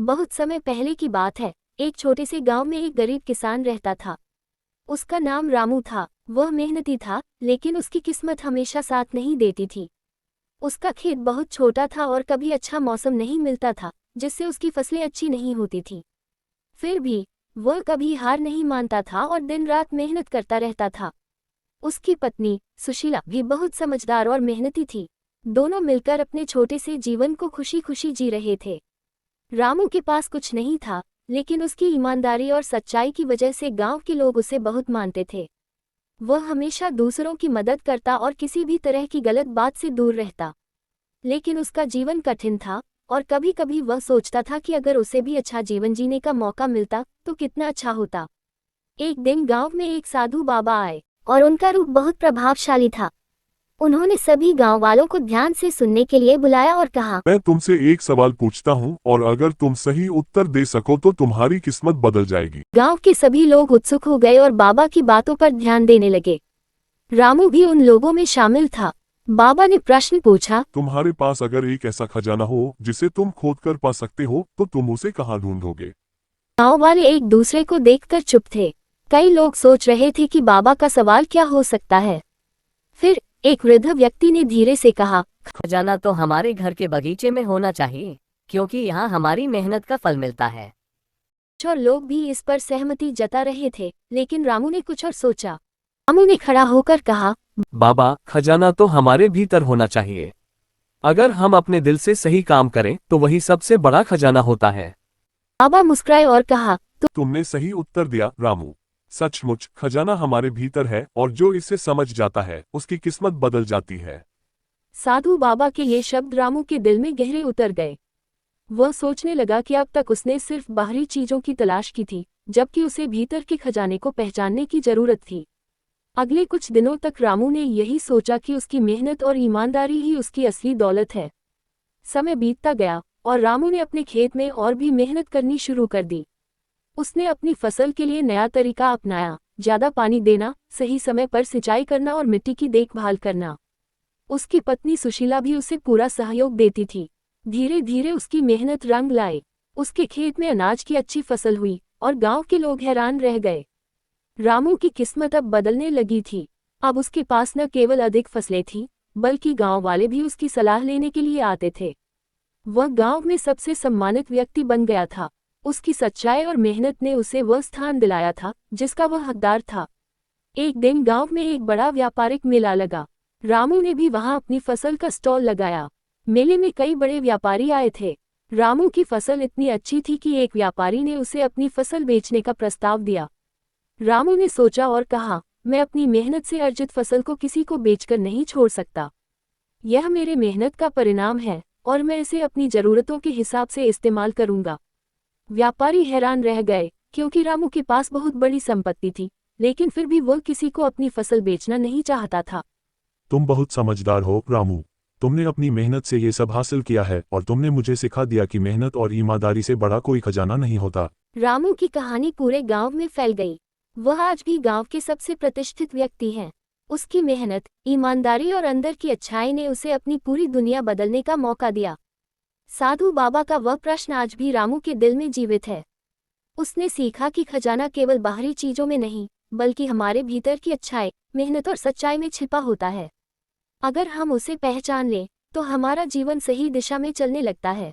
बहुत समय पहले की बात है। एक छोटे से गांव में एक गरीब किसान रहता था। उसका नाम रामू था। वह मेहनती था, लेकिन उसकी किस्मत हमेशा साथ नहीं देती थी। उसका खेत बहुत छोटा था और कभी अच्छा मौसम नहीं मिलता था, जिससे उसकी फसलें अच्छी नहीं होती थी। फिर भी वह कभी हार नहीं मानता था और दिन रात मेहनत करता रहता था। उसकी पत्नी सुशीला भी बहुत समझदार और मेहनती थी। दोनों मिलकर अपने छोटे से जीवन को खुशी खुशी जी रहे थे। रामू के पास कुछ नहीं था, लेकिन उसकी ईमानदारी और सच्चाई की वजह से गांव के लोग उसे बहुत मानते थे। वह हमेशा दूसरों की मदद करता और किसी भी तरह की गलत बात से दूर रहता। लेकिन उसका जीवन कठिन था और कभी कभी वह सोचता था कि अगर उसे भी अच्छा जीवन जीने का मौका मिलता तो कितना अच्छा होता। एक दिन गांव में एक साधु बाबा आए और उनका रूप बहुत प्रभावशाली था। उन्होंने सभी गांव वालों को ध्यान से सुनने के लिए बुलाया और कहा, मैं तुमसे एक सवाल पूछता हूँ और अगर तुम सही उत्तर दे सको तो तुम्हारी किस्मत बदल जाएगी। गांव के सभी लोग उत्सुक हो गए और बाबा की बातों पर ध्यान देने लगे। रामू भी उन लोगों में शामिल था। बाबा ने प्रश्न पूछा, तुम्हारे पास अगर एक ऐसा खजाना हो जिसे तुम खोद कर पा सकते हो तो तुम उसे कहाँ ढूंढोगे? गांव वाले एक दूसरे को देखकर चुप थे। कई लोग सोच रहे थे कि बाबा का सवाल क्या हो सकता है। फिर एक वृद्ध व्यक्ति ने धीरे से कहा, खजाना तो हमारे घर के बगीचे में होना चाहिए, क्योंकि यहाँ हमारी मेहनत का फल मिलता है। कुछ और लोग भी इस पर सहमति जता रहे थे, लेकिन रामू ने कुछ और सोचा। रामू ने खड़ा होकर कहा, बाबा, खजाना तो हमारे भीतर होना चाहिए। अगर हम अपने दिल से सही काम करें तो वही सबसे बड़ा खजाना होता है। बाबा मुस्कुराए और कहा, तुमने सही उत्तर दिया रामू। सचमुच खजाना हमारे भीतर है और जो इसे समझ जाता है उसकी किस्मत बदल जाती है। साधु बाबा के ये शब्द रामू के दिल में गहरे उतर गए। वह सोचने लगा कि अब तक उसने सिर्फ बाहरी चीजों की तलाश की थी, जबकि उसे भीतर के खजाने को पहचानने की जरूरत थी। अगले कुछ दिनों तक रामू ने यही सोचा कि उसकी मेहनत और ईमानदारी ही उसकी असली दौलत है। समय बीतता गया और रामू ने अपने खेत में और भी मेहनत करनी शुरू कर दी। उसने अपनी फसल के लिए नया तरीका अपनाया, ज्यादा पानी देना, सही समय पर सिंचाई करना और मिट्टी की देखभाल करना। उसकी पत्नी सुशीला भी उसे पूरा सहयोग देती थी। धीरे धीरे उसकी मेहनत रंग लाई। उसके खेत में अनाज की अच्छी फसल हुई और गांव के लोग हैरान रह गए। रामू की किस्मत अब बदलने लगी थी। अब उसके पास न केवल अधिक फसलें थीं, बल्कि गांव वाले भी उसकी सलाह लेने के लिए आते थे। वह गांव में सबसे सम्मानित व्यक्ति बन गया था। उसकी सच्चाई और मेहनत ने उसे वह स्थान दिलाया था जिसका वह हकदार था। एक दिन गांव में एक बड़ा व्यापारिक मेला लगा। रामू ने भी वहां अपनी फसल का स्टॉल लगाया। मेले में कई बड़े व्यापारी आए थे। रामू की फसल इतनी अच्छी थी कि एक व्यापारी ने उसे अपनी फसल बेचने का प्रस्ताव दिया। रामू ने सोचा और कहा, मैं अपनी मेहनत से अर्जित फसल को किसी को बेचकर नहीं छोड़ सकता। यह मेरे मेहनत का परिणाम है और मैं इसे अपनी जरूरतों के हिसाब से इस्तेमाल करूंगा। व्यापारी हैरान रह गए, क्योंकि रामू के पास बहुत बड़ी संपत्ति थी, लेकिन फिर भी वह किसी को अपनी फसल बेचना नहीं चाहता था। तुम बहुत समझदार हो रामू। तुमने अपनी मेहनत से ये सब हासिल किया है और तुमने मुझे सिखा दिया कि मेहनत और ईमानदारी से बड़ा कोई खजाना नहीं होता। रामू की कहानी पूरे गांव में फैल गई। वह आज भी गांव के सबसे प्रतिष्ठित व्यक्ति हैं। उसकी मेहनत, ईमानदारी और अंदर की अच्छाई ने उसे अपनी पूरी दुनिया बदलने का मौका दिया। साधु बाबा का वह प्रश्न आज भी रामू के दिल में जीवित है। उसने सीखा कि खजाना केवल बाहरी चीजों में नहीं, बल्कि हमारे भीतर की अच्छाई, मेहनत और सच्चाई में छिपा होता है। अगर हम उसे पहचान लें, तो हमारा जीवन सही दिशा में चलने लगता है।